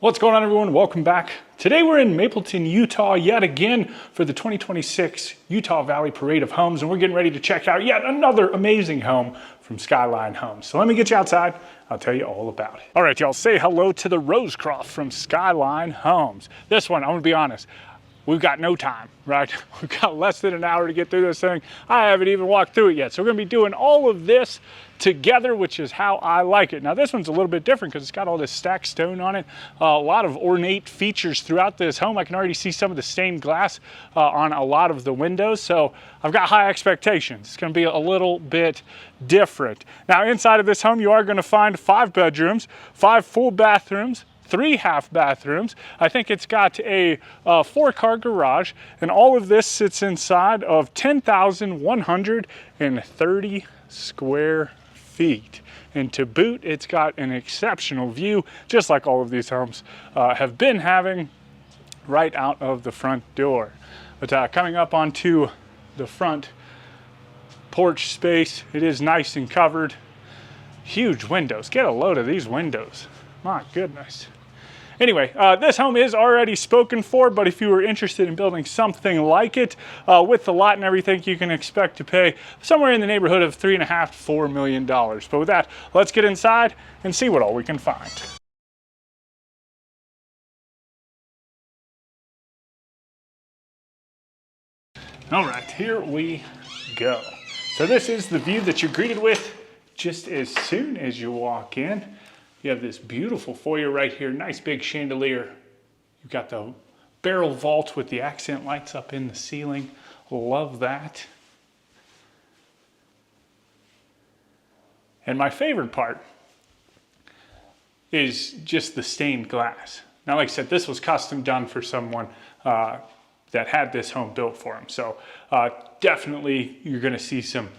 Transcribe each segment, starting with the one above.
What's going on, everyone? Welcome back. Today we're in Mapleton, Utah yet again for the 2026 Utah Valley Parade of Homes, and we're getting ready to check out yet another amazing home from Skyeline Homes. So let me get you outside. I'll tell you all about it. All right, y'all, say hello to the Rosecroft from Skyeline Homes. This one, I'm gonna be honest, we've got no time, right? We've got less than an hour to get through this thing. I haven't even walked through it yet. So we're gonna be doing all of this together, which is how I like it. Now this one's a little bit different because it's got all this stacked stone on it. A lot of ornate features throughout this home. I can already see some of the stained glass on a lot of the windows. So I've got high expectations. It's gonna be a little bit different. Now inside of this home, you are gonna find 5 bedrooms, 5 full bathrooms, 3 half bathrooms. I think it's got a 4-car garage, and all of this sits inside of 10,130 square feet. And to boot, it's got an exceptional view, just like all of these homes have been having right out of the front door. But coming up onto the front porch space, it is nice and covered. Huge windows. Get a load of these windows. My goodness. Anyway, this home is already spoken for, but if you were interested in building something like it, with the lot and everything, you can expect to pay somewhere in the neighborhood of $3.5 to $4 million. But with that, let's get inside and see what all we can find. All right, here we go. So this is the view that you're greeted with just as soon as you walk in. You have this beautiful foyer right here, nice big chandelier. You've got the barrel vault with the accent lights up in the ceiling. Love that. And my favorite part is just the stained glass. Now, like I said, this was custom done for someone that had this home built for him. So definitely you're gonna see some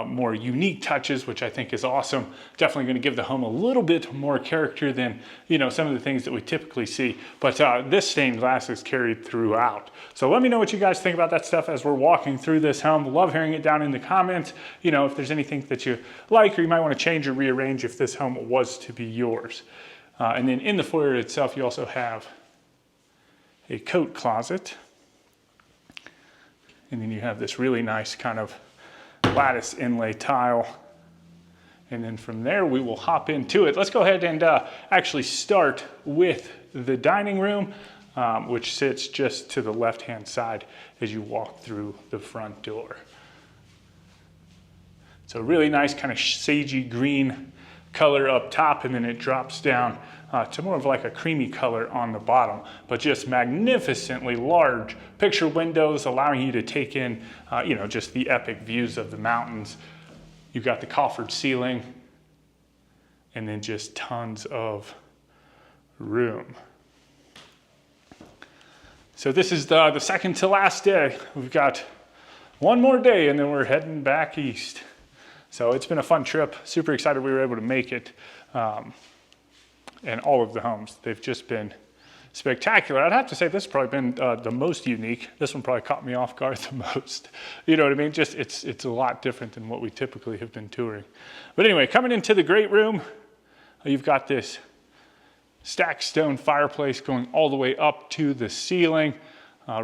more unique touches, which I think is awesome. Definitely gonna give the home a little bit more character than, you know, some of the things that we typically see. But this stained glass is carried throughout. So let me know what you guys think about that stuff as we're walking through this home. Love hearing it down in the comments. You know, if there's anything that you like or you might wanna change or rearrange if this home was to be yours. And then in the foyer itself, you also have a coat closet. And then you have this really nice kind of lattice inlay tile. And then from there, we will hop into it. Let's go ahead and actually start with the dining room, which sits just to the left-hand side as you walk through the front door. So really nice kind of sagey green color up top, and then it drops down to more of like a creamy color on the bottom, but just magnificently large picture windows allowing you to take in, you know, just the epic views of the mountains. You've got the coffered ceiling and then just tons of room. So this is the second to last day. We've got one more day and then we're heading back east. So it's been a fun trip. Super excited we were able to make it. And all of the homes, they've just been spectacular. I'd have to say this has probably been the most unique. This one probably caught me off guard the most. You know what I mean? Just it's a lot different than what we typically have been touring. But anyway, coming into the great room, you've got this stacked stone fireplace going all the way up to the ceiling.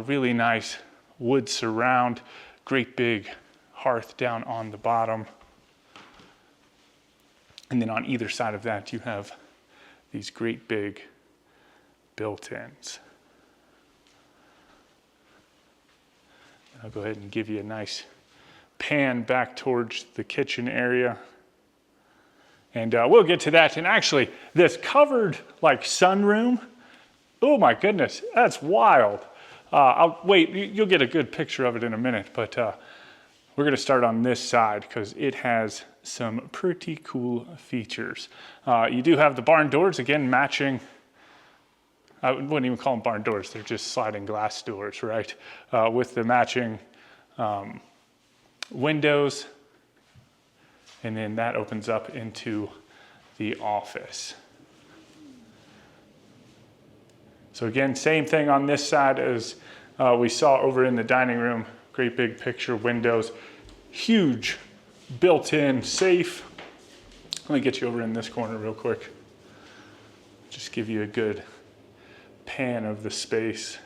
Really nice wood surround, great big hearth down on the bottom. And then on either side of that, you have these great big built-ins. I'll go ahead and give you a nice pan back towards the kitchen area. And we'll get to that. And actually, this covered like sunroom, oh my goodness, that's wild. Wait, you'll get a good picture of it in a minute, but we're gonna start on this side because it has some pretty cool features. You do have the barn doors, again, matching. I wouldn't even call them barn doors. They're just sliding glass doors, right? With the matching windows. And then that opens up into the office. So again, same thing on this side as we saw over in the dining room. Great big picture windows, huge built-in safe. Let me get you over in this corner real quick. Just give you a good pan of the space.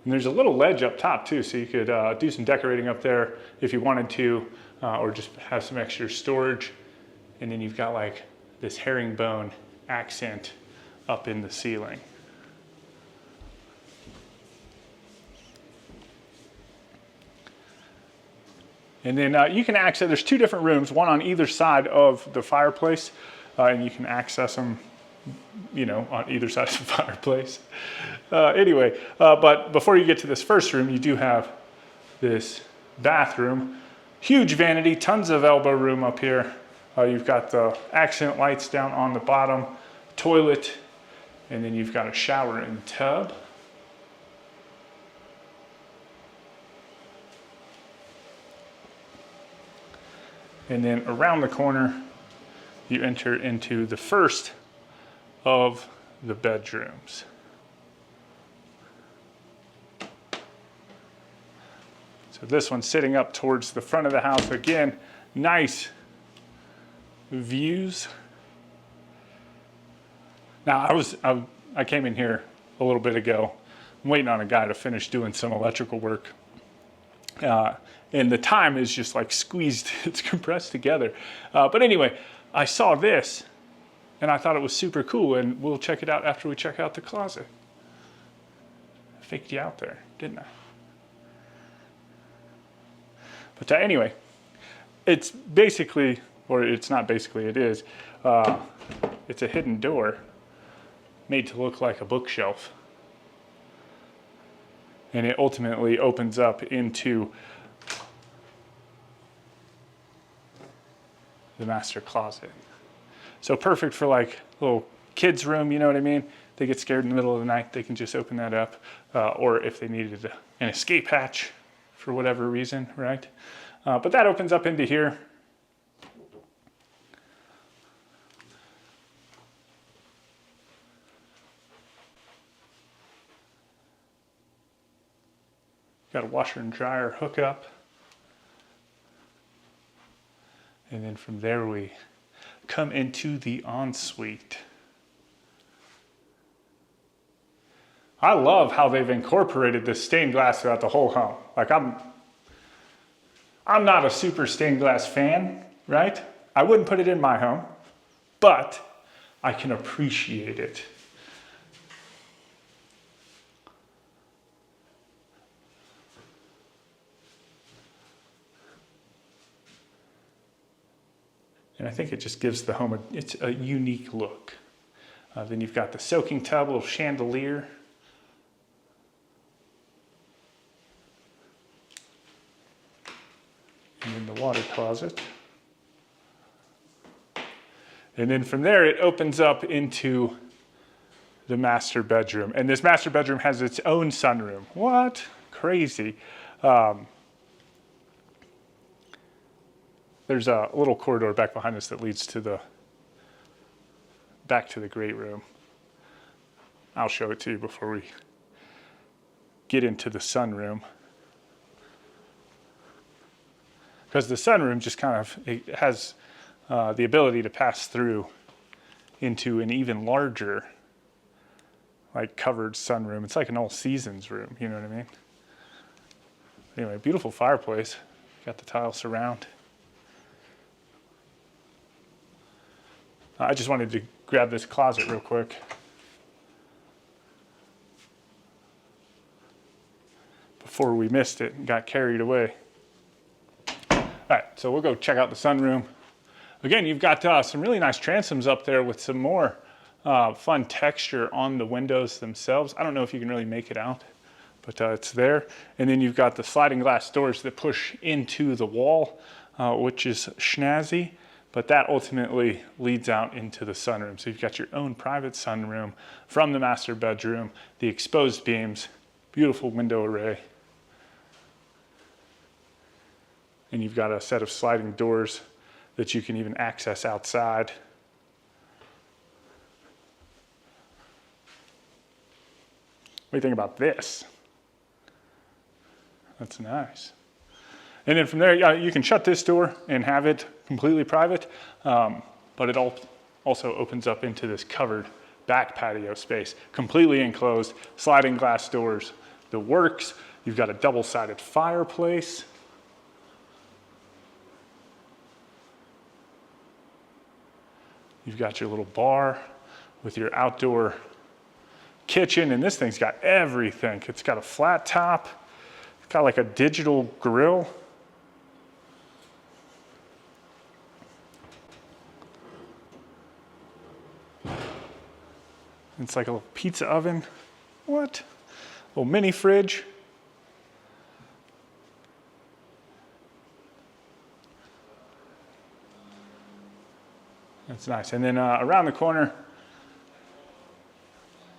And there's a little ledge up top too, so you could do some decorating up there if you wanted to, or just have some extra storage. And then you've got like this herringbone accent up in the ceiling. And then you can access, there's two different rooms, one on either side of the fireplace, and you can access them, you know, on either side of the fireplace. Anyway, but before you get to this first room, you do have this bathroom. Huge vanity, tons of elbow room up here. You've got the accent lights down on the bottom, toilet, and then you've got a shower and tub. And then around the corner, you enter into the first of the bedrooms. So this one's sitting up towards the front of the house. Again, nice views. Now I came in here a little bit ago. I'm waiting on a guy to finish doing some electrical work. And the time is just like squeezed, it's compressed together. But anyway, I saw this and I thought it was super cool, and we'll check it out after we check out the closet. I faked you out there, didn't I? But anyway, it's basically, or it's not basically, it is, it's a hidden door made to look like a bookshelf. And it ultimately opens up into the master closet. So perfect for like a little kids room, you know what I mean? They get scared in the middle of the night, they can just open that up. Or if they needed an escape hatch for whatever reason, right? But that opens up into here. Got a washer and dryer hookup. And then from there we come into the ensuite. I love how they've incorporated this stained glass throughout the whole home. Like I'm not a super stained glass fan, right? I wouldn't put it in my home, but I can appreciate it. And I think it just gives the home it's a unique look. Then you've got the soaking tub, a little chandelier. And then the water closet. And then from there, it opens up into the master bedroom. And this master bedroom has its own sunroom. What? Crazy. There's a little corridor back behind us that leads to back to the great room. I'll show it to you before we get into the sunroom. Because the sunroom just kind of, it has the ability to pass through into an even larger, like covered sunroom. It's like an all seasons room, you know what I mean? Anyway, beautiful fireplace. Got the tile surround. I just wanted to grab this closet real quick. Before we missed it and got carried away. All right, so we'll go check out the sunroom. Again, you've got some really nice transoms up there with some more fun texture on the windows themselves. I don't know if you can really make it out, but it's there. And then you've got the sliding glass doors that push into the wall, which is snazzy. But that ultimately leads out into the sunroom. So you've got your own private sunroom from the master bedroom, the exposed beams, beautiful window array. And you've got a set of sliding doors that you can even access outside. What do you think about this? That's nice. And then from there, you can shut this door and have it completely private, but it also opens up into this covered back patio space, completely enclosed, sliding glass doors, the works. You've got a double-sided fireplace. You've got your little bar with your outdoor kitchen, and this thing's got everything. It's got a flat top. It's got like a digital grill. It's like a little pizza oven. What? A little mini fridge. That's nice. And then around the corner,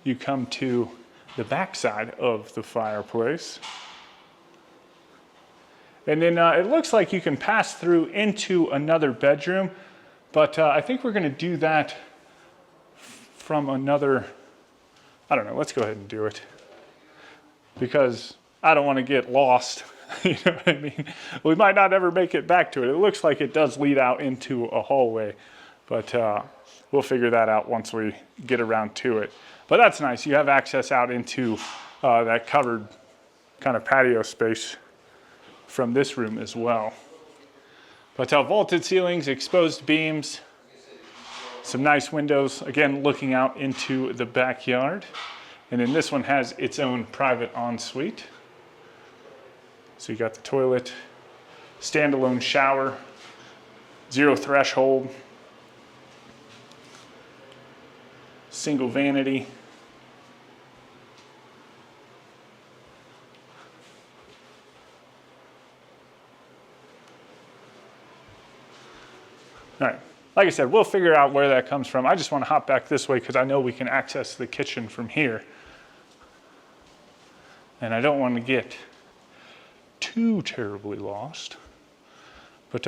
you come to the back side of the fireplace. And then it looks like you can pass through into another bedroom, but I think we're gonna do that from another, I don't know, let's go ahead and do it. Because I don't wanna get lost, you know what I mean? We might not ever make it back to it. It looks like it does lead out into a hallway, but we'll figure that out once we get around to it. But that's nice. You have access out into that covered kind of patio space from this room as well. But vaulted ceilings, exposed beams, some nice windows, again, looking out into the backyard. And then this one has its own private ensuite. So you got the toilet, standalone shower, zero threshold, single vanity. All right, like I said, we'll figure out where that comes from. I just want to hop back this way because I know we can access the kitchen from here. And I don't want to get too terribly lost. But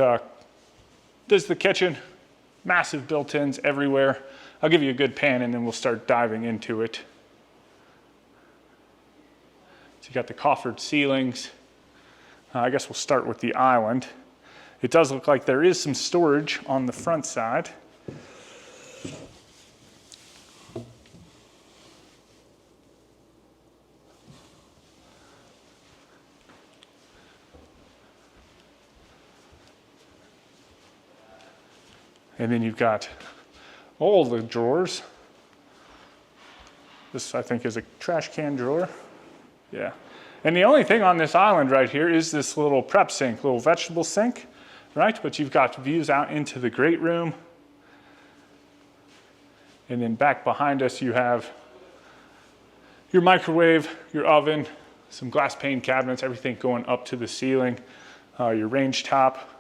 this is the kitchen, massive built-ins everywhere. I'll give you a good pan and then we'll start diving into it. So you got the coffered ceilings. I guess we'll start with the island. It does look like there is some storage on the front side. And then you've got all the drawers. This, I think, is a trash can drawer. Yeah. And the only thing on this island right here is this little prep sink, little vegetable sink, right? But you've got views out into the great room. And then back behind us, you have your microwave, your oven, some glass pane cabinets, everything going up to the ceiling, your range top.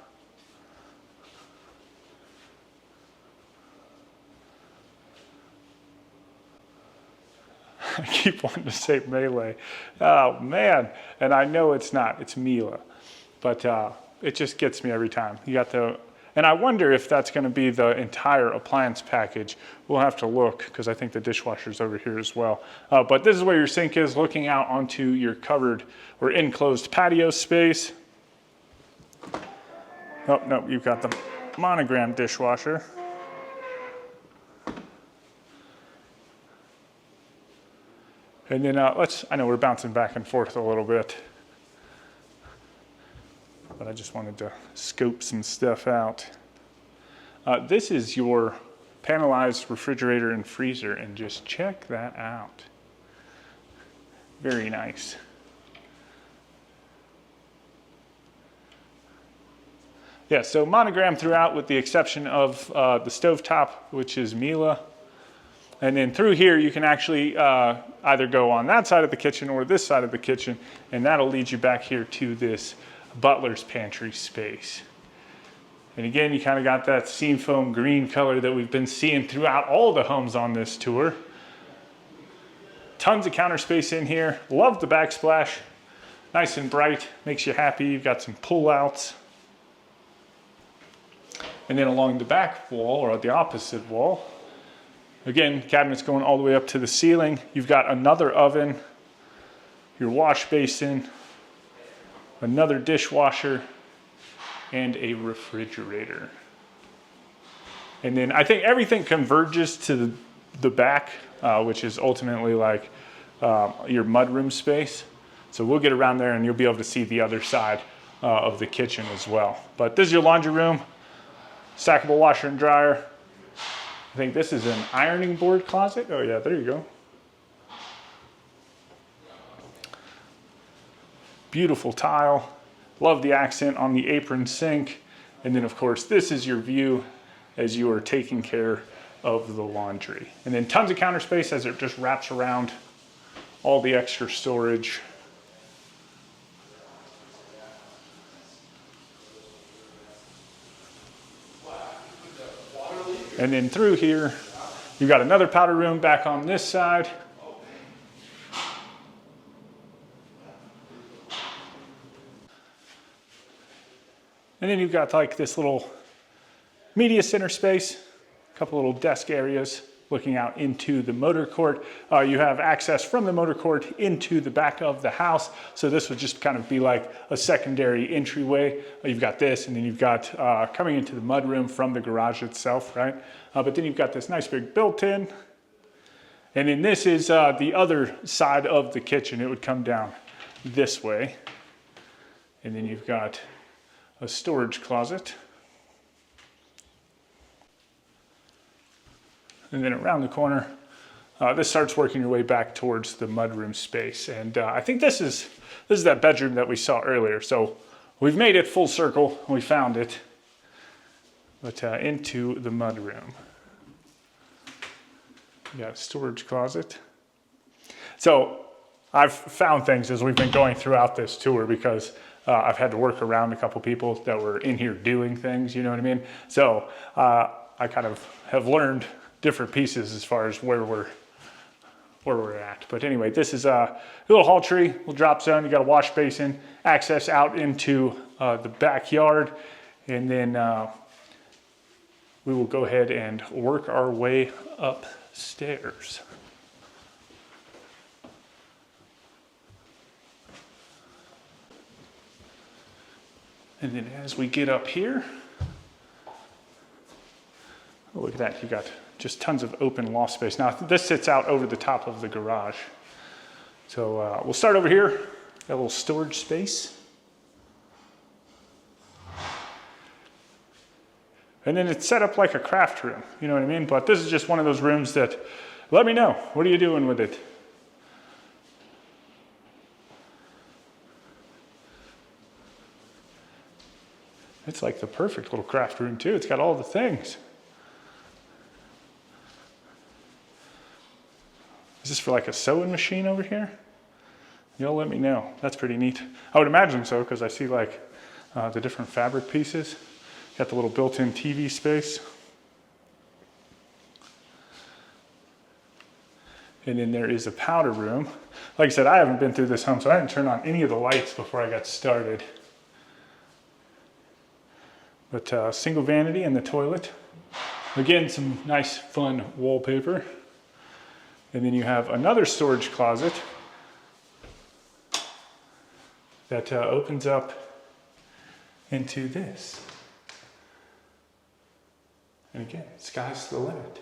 I keep wanting to say Melee. Oh man, and I know it's not, it's Mila. But it just gets me every time. You got the, and I wonder if that's gonna be the entire appliance package. We'll have to look, because I think the dishwasher's over here as well. But this is where your sink is, looking out onto your covered or enclosed patio space. Oh, no, you've got the monogram dishwasher. And then I know we're bouncing back and forth a little bit, but I just wanted to scope some stuff out. This is your panelized refrigerator and freezer, and just check that out. Very nice. Yeah, so monogram throughout with the exception of the stovetop, which is Mila. And then through here, you can actually either go on that side of the kitchen or this side of the kitchen, and that'll lead you back here to this butler's pantry space. And again, you kind of got that seam foam green color that we've been seeing throughout all the homes on this tour. Tons of counter space in here. Love the backsplash. Nice and bright, makes you happy. You've got some pull-outs. And then along the back wall, or the opposite wall, again, cabinets going all the way up to the ceiling. You've got another oven, your wash basin, another dishwasher, and a refrigerator. And then I think everything converges to the back, which is ultimately like your mudroom space. So we'll get around there and you'll be able to see the other side of the kitchen as well. But this is your laundry room, stackable washer and dryer. I think this is an ironing board closet. Oh yeah, there you go. Beautiful tile. Love the accent on the apron sink. And then of course, this is your view as you are taking care of the laundry. And then tons of counter space as it just wraps around all the extra storage. And then through here, you've got another powder room back on this side. And then you've got like this little media center space, a couple little desk areas looking out into the motor court. You have access from the motor court into the back of the house. So this would just kind of be like a secondary entryway. You've got this, and then you've got coming into the mudroom from the garage itself, right? But then you've got this nice big built-in. And then this is the other side of the kitchen. It would come down this way. And then you've got a storage closet. And then around the corner, this starts working your way back towards the mudroom space. And I think this is that bedroom that we saw earlier. So we've made it full circle. We found it. But into the mudroom. You got a storage closet. So I've found things as we've been going throughout this tour because I've had to work around a couple people that were in here doing things, you know what I mean? So I kind of have learned different pieces as far as where we're at. But anyway, this is a little hall tree, little drop zone. You got a wash basin, access out into the backyard, and then we will go ahead and work our way upstairs. And then as we get up here, oh, look at that, you got just tons of open loft space. Now this sits out over the top of the garage. So we'll start over here, got a little storage space. And then it's set up like a craft room, you know what I mean? But this is just one of those rooms that, let me know, what are you doing with it? It's like the perfect little craft room too. It's got all the things. Is this for like a sewing machine over here? Y'all let me know. That's pretty neat. I would imagine so because I see like the different fabric pieces. Got the little built-in TV space. And then there is a powder room. Like I said, I haven't been through this home, so I didn't turn on any of the lights before I got started. But single vanity in the toilet. Again, some nice fun wallpaper. And then you have another storage closet that opens up into this. And again, sky's the limit.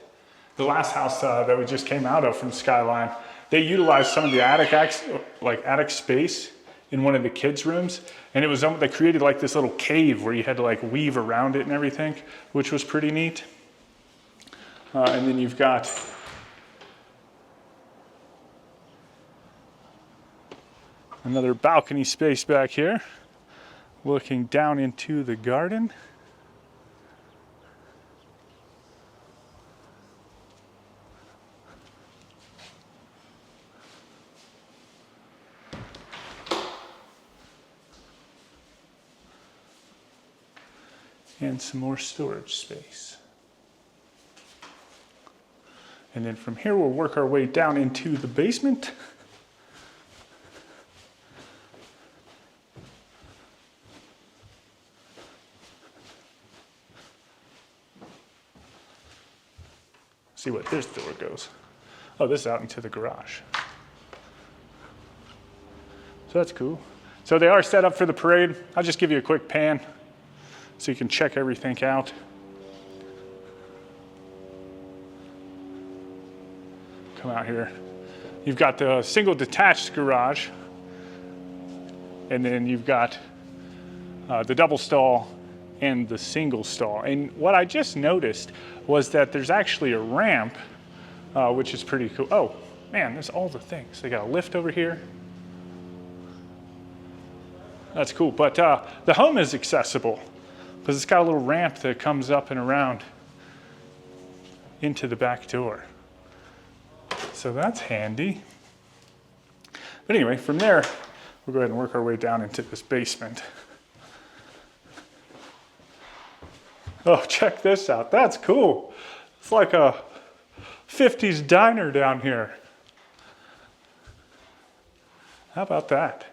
The last house that we just came out of from Skyeline, they utilized some of the attic space in one of the kids' rooms, and it was they created like this little cave where you had to like weave around it and everything, which was pretty neat. And then you've got another balcony space back here, looking down into the garden. And some more storage space. And then from here, we'll work our way down into the basement. See what this door goes. Oh, this is out into the garage. So that's cool. So they are set up for the parade. I'll just give you a quick pan so you can check everything out. come out here. You've got the single detached garage, and then you've got the double stall and the single stall. And what I just noticed was that there's actually a ramp, which is pretty cool. Oh man, there's all the things. They got a lift over here. That's cool, but the home is accessible because it's got a little ramp that comes up and around into the back door. So that's handy. But anyway, from there, we'll go ahead and work our way down into this basement. Oh, check this out. That's cool. It's like a 50s diner down here. How about that?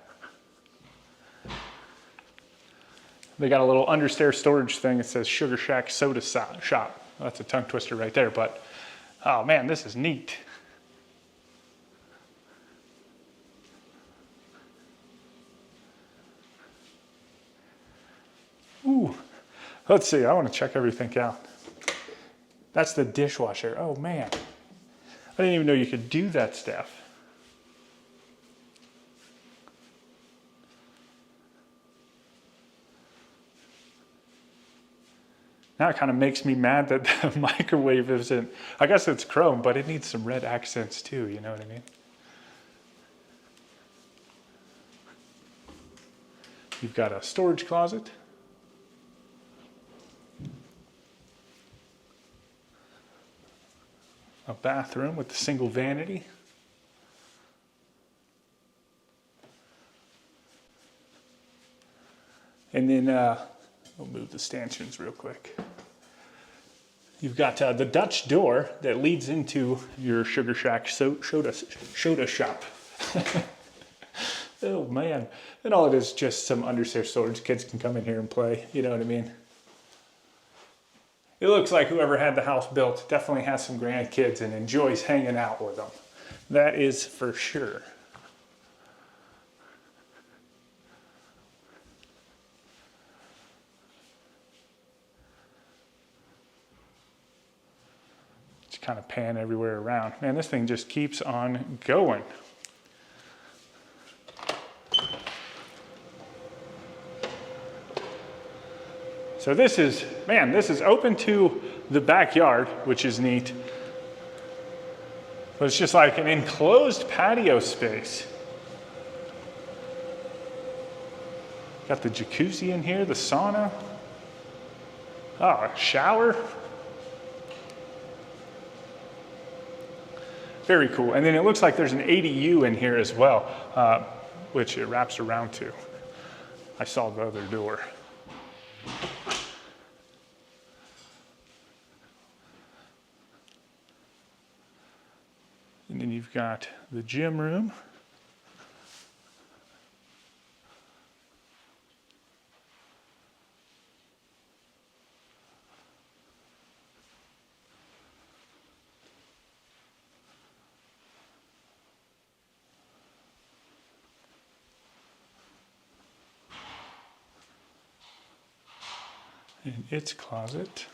They got a little understairs storage thing that says Sugar Shack Soda Shop. That's a tongue twister right there, but oh man, this is neat. Ooh, let's see, I want to check everything out. That's the dishwasher. Oh man, I didn't even know you could do that stuff. Now it kind of makes me mad that the microwave isn't, I guess it's chrome, but it needs some red accents too, you know what I mean? You've got a storage closet. A bathroom with a single vanity. And then, we'll move the stanchions real quick. You've got the Dutch door that leads into your Sugar Shack soda shop. Oh man. And all it is just some understairs storage. Kids can come in here and play, you know what I mean? It looks like whoever had the house built definitely has some grandkids and enjoys hanging out with them. That is for sure. Kind of pan everywhere around. Man, this thing just keeps on going. So this is, man, this is open to the backyard, which is neat. But it's just like an enclosed patio space. Got the jacuzzi in here, the sauna. Oh, a shower. Very cool. And then it looks like there's an ADU in here as well, which it wraps around to. I saw the other door. And then you've got the gym room. In its closet.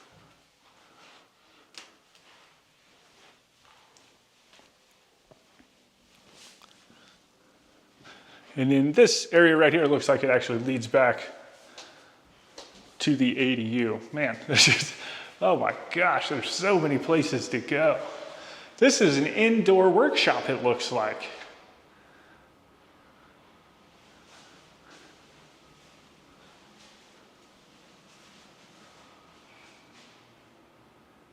And in this area right here, it looks like it actually leads back to the ADU. Man, this is, oh my gosh, there's so many places to go. This is an indoor workshop, it looks like.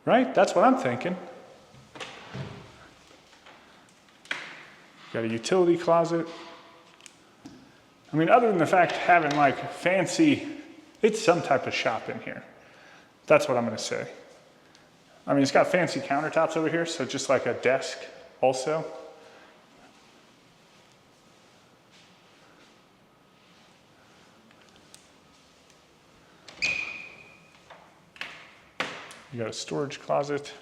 Right? That's what I'm thinking. Got a utility closet. I mean, other than the fact having like fancy, it's some type of shop in here. That's what I'm gonna say. I mean, it's got fancy countertops over here, so just like a desk also. You got a storage closet.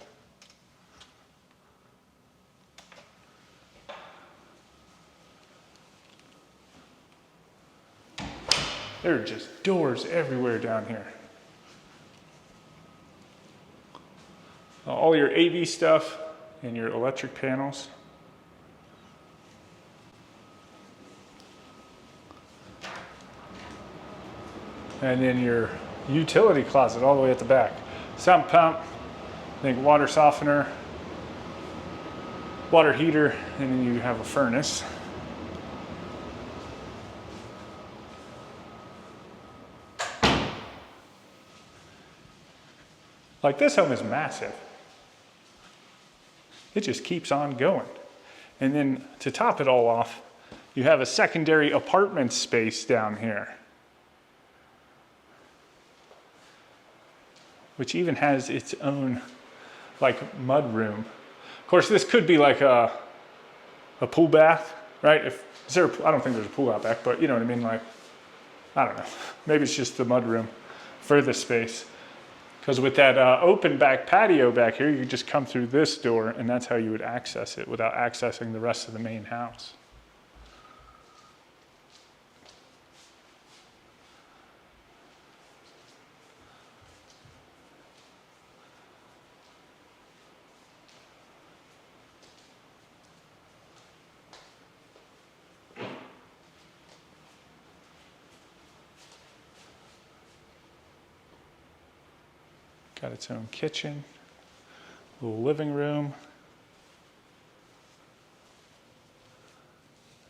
There are just doors everywhere down here. All your AV stuff and your electric panels. And then your utility closet all the way at the back. Sump pump, I think water softener, water heater, and then you have a furnace. Like, this home is massive. It just keeps on going. And then to top it all off, you have a secondary apartment space down here, which even has its own like mudroom. Of course, this could be like a pool bath, right? I don't think there's a pool out back, but you know what I mean? Like, I don't know. Maybe it's just the mudroom for the space. Because with that open back patio back here, you could just come through this door, and that's how you would access it without accessing the rest of the main house. Got its own kitchen, little living room.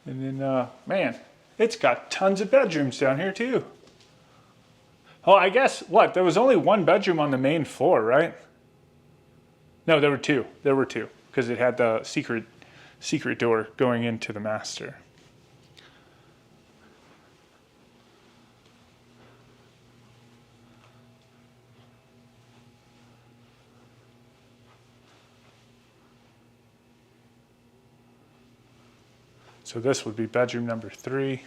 And then, man, it's got tons of bedrooms down here too. Oh, I guess, what, there was only one bedroom on the main floor, right? No, there were two. There were two, because it had the secret door going into the master. So this would be bedroom number 3.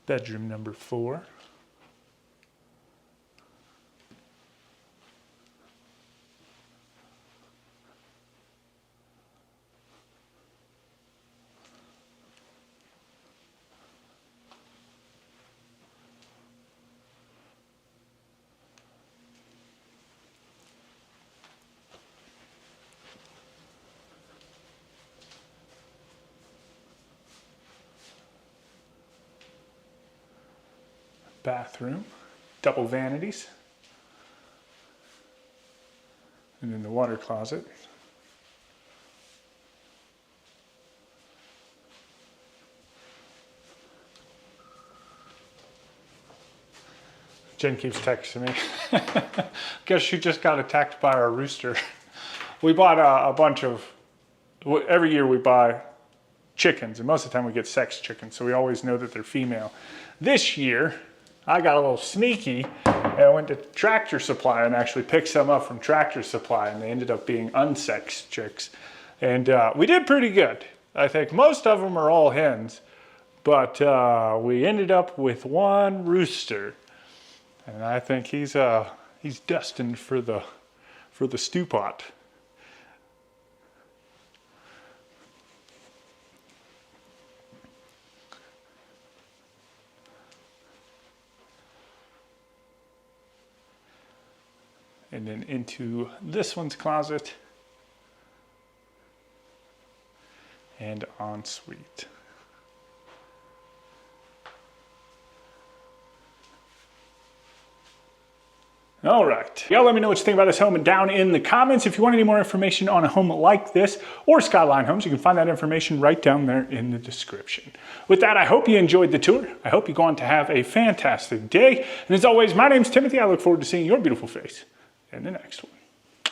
Bedroom number 4. Bathroom, double vanities, and then the water closet. Jen keeps texting me. Guess she just got attacked by our rooster. We bought a bunch of, every year we buy chickens, and most of the time we get sex chickens, so we always know that they're female. This year, I got a little sneaky and I went to Tractor Supply and actually picked some up from Tractor Supply, and they ended up being unsexed chicks. And we did pretty good. I think most of them are all hens, but we ended up with one rooster. And I think he's destined for the stew pot. And then into this one's closet and ensuite. All right, y'all let me know what you think about this home and down in the comments. If you want any more information on a home like this or Skyeline Homes, you can find that information right down there in the description. With that, I hope you enjoyed the tour. I hope you go on to have a fantastic day. And as always, my name's Timothy. I look forward to seeing your beautiful face in the next one.